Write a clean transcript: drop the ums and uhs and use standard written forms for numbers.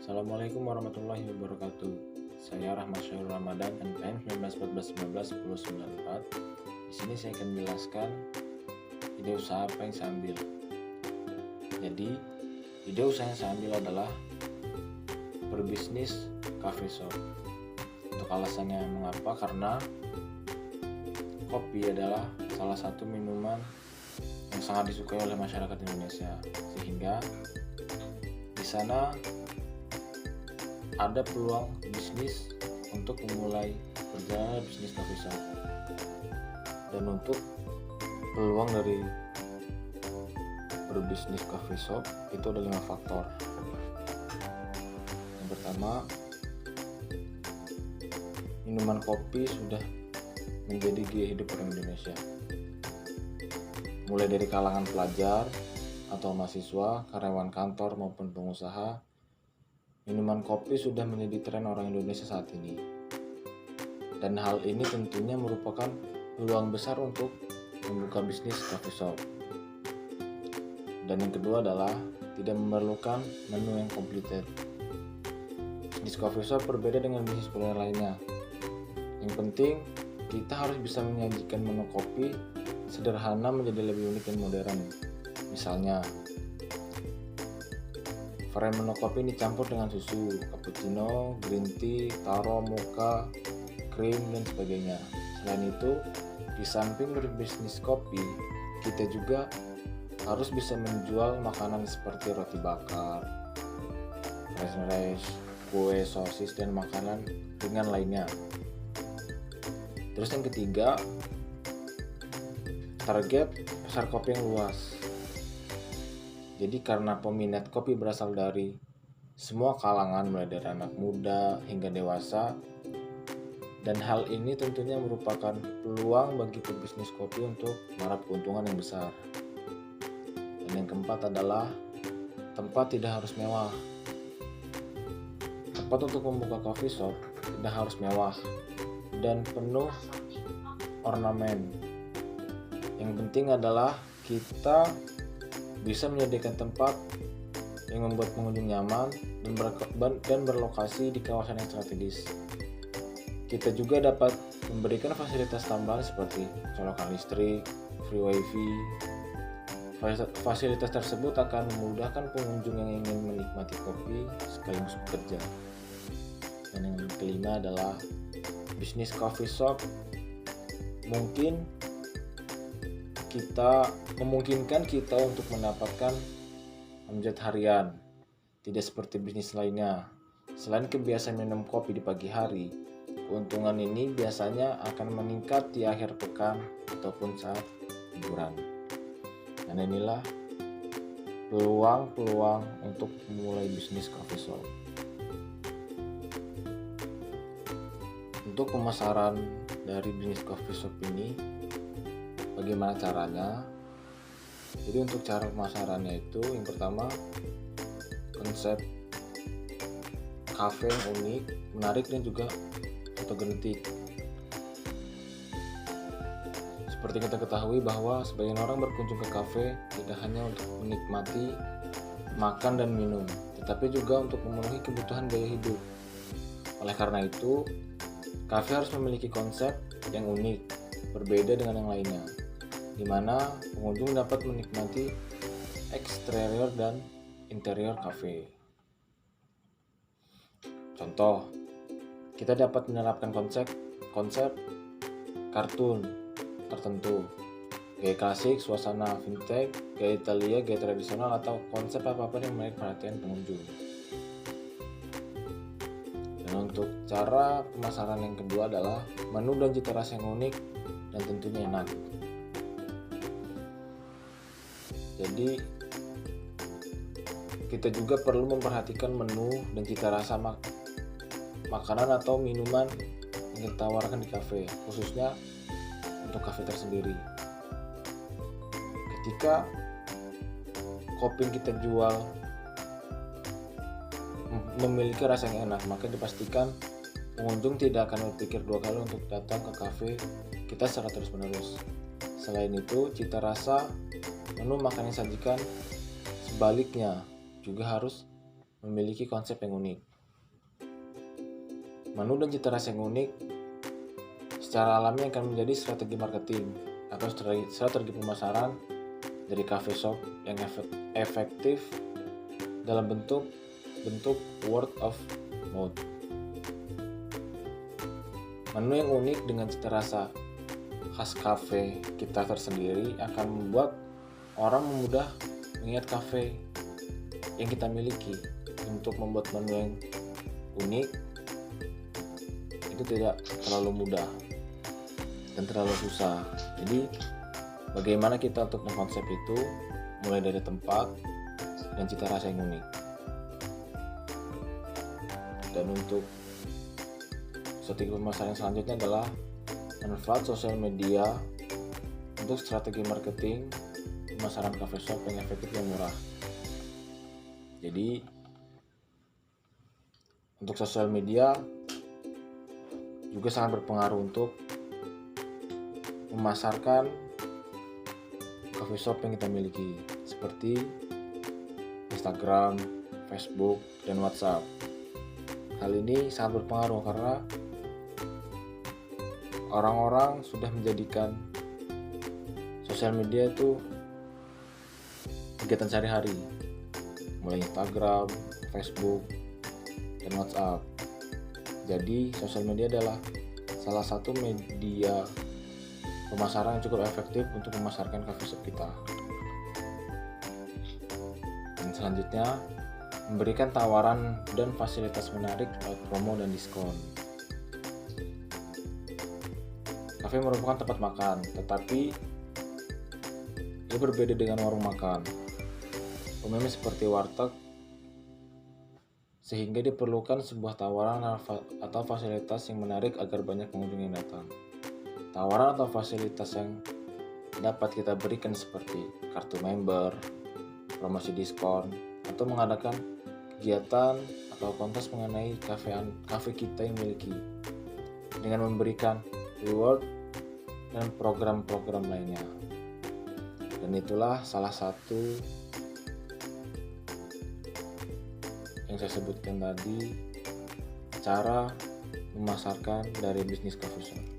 Assalamualaikum warahmatullahi wabarakatuh. Saya Rahmat Syahrul Ramadan, NPM 1914 19 1994. Di sini saya akan menjelaskan ide usaha apa yang saya ambil. Jadi, ide usaha yang saya ambil adalah berbisnis cafe shop. Untuk alasannya mengapa? Karena kopi adalah salah satu minuman yang sangat disukai oleh masyarakat Indonesia, sehingga di sana ada peluang bisnis untuk memulai perjalanan bisnis coffee shop. Dan untuk peluang dari berbisnis coffee shop itu ada 5 faktor. Yang pertama, minuman kopi sudah menjadi gaya hidup orang Indonesia. Mulai dari kalangan pelajar atau mahasiswa, karyawan kantor maupun pengusaha, minuman kopi sudah menjadi tren orang Indonesia saat ini. Dan hal ini tentunya merupakan peluang besar untuk membuka bisnis coffee shop. Dan yang kedua adalah tidak memerlukan menu yang complicated. Bisnis coffee shop berbeda dengan bisnis kuliner lainnya. Yang penting kita harus bisa menyajikan menu kopi sederhana menjadi lebih unik dan modern. Misalnya, varian menu kopi ini dicampur dengan susu, cappuccino, green tea, taro, mocha, krim, dan sebagainya. Selain itu, di samping berbisnis kopi, kita juga harus bisa menjual makanan seperti roti bakar, french fries, kue, sosis, dan makanan ringan lainnya. Terus yang ketiga, target pasar kopi yang luas. Jadi karena peminat kopi berasal dari semua kalangan, mulai dari anak muda hingga dewasa, dan hal ini tentunya merupakan peluang bagi pebisnis kopi untuk meraup keuntungan yang besar. Dan yang keempat adalah tempat tidak harus mewah. Tempat untuk membuka coffee shop tidak harus mewah dan penuh ornamen. Yang penting adalah kita bisa menyediakan tempat yang membuat pengunjung nyaman dan berlokasi di kawasan yang strategis. Kita juga dapat memberikan fasilitas tambahan seperti colokan listrik, free wifi. Fasilitas tersebut akan memudahkan pengunjung yang ingin menikmati kopi sekaligus bekerja. Dan yang kelima adalah bisnis coffee shop memungkinkan kita untuk mendapatkan omset harian, tidak seperti bisnis lainnya. Selain kebiasaan minum kopi di pagi hari, keuntungan ini biasanya akan meningkat di akhir pekan ataupun saat liburan. Dan inilah peluang-peluang untuk memulai bisnis coffee shop. Untuk pemasaran dari bisnis coffee shop ini, bagaimana caranya? Jadi untuk cara pemasarannya itu, yang pertama, konsep kafe yang unik, menarik, dan juga fotogenetik. Seperti kita ketahui bahwa sebagian orang berkunjung ke kafe tidak hanya untuk menikmati makan dan minum, tetapi juga untuk memenuhi kebutuhan gaya hidup. Oleh karena itu, kafe harus memiliki konsep yang unik, berbeda dengan yang lainnya, di mana pengunjung dapat menikmati eksterior dan interior kafe. Contoh, kita dapat menerapkan konsep kartun tertentu, gaya klasik, suasana vintage, gaya Italia, gaya tradisional, atau konsep apapun yang menarik perhatian pengunjung. Dan untuk cara pemasaran yang kedua adalah menu dan cita rasa yang unik dan tentunya enak. Jadi kita juga perlu memperhatikan menu dan cita rasa makanan atau minuman yang kita tawarkan di kafe, khususnya untuk kafe tersendiri. Ketika kopi yang kita jual memiliki rasa yang enak, maka dipastikan pengunjung tidak akan berpikir dua kali untuk datang ke kafe kita secara terus-menerus. Selain itu, cita rasa menu makanan yang disajikan sebaliknya juga harus memiliki konsep yang unik. Menu dan cita rasa yang unik secara alami akan menjadi strategi marketing atau strategi pemasaran dari cafe shop yang efektif dalam bentuk word of mouth. Menu yang unik dengan cita rasa khas cafe kita tersendiri akan membuat orang mudah mengingat cafe yang kita miliki. Untuk membuat menu yang unik itu tidak terlalu mudah dan terlalu susah. Jadi bagaimana kita untuk mengkonsep itu, mulai dari tempat dan cita rasa yang unik. Dan untuk strategi pemasaran selanjutnya adalah manfaat sosial media untuk strategi marketing pemasaran cafe shop yang efektif dan murah. Jadi untuk sosial media juga sangat berpengaruh untuk memasarkan coffee shop yang kita miliki, seperti Instagram, Facebook, dan WhatsApp. Hal ini sangat berpengaruh karena orang-orang sudah menjadikan sosial media itu kegiatan sehari-hari, mulai Instagram, Facebook, dan WhatsApp. Jadi sosial media adalah salah satu media pemasaran yang cukup efektif untuk memasarkan coffee shop kita. Dan selanjutnya, memberikan tawaran dan fasilitas menarik lewat promo dan diskon. Kafe merupakan tempat makan, tetapi ia berbeda dengan warung makan. Umumnya seperti warteg, sehingga diperlukan sebuah tawaran atau fasilitas yang menarik agar banyak pengunjung yang datang. Tawaran atau fasilitas yang dapat kita berikan seperti kartu member, promosi diskon, atau mengadakan kegiatan atau kontes mengenai kafe kita yang miliki dengan memberikan reward dan program-program lainnya. Dan itulah salah satu yang saya sebutkan tadi, cara memasarkan dari bisnis coffee shop.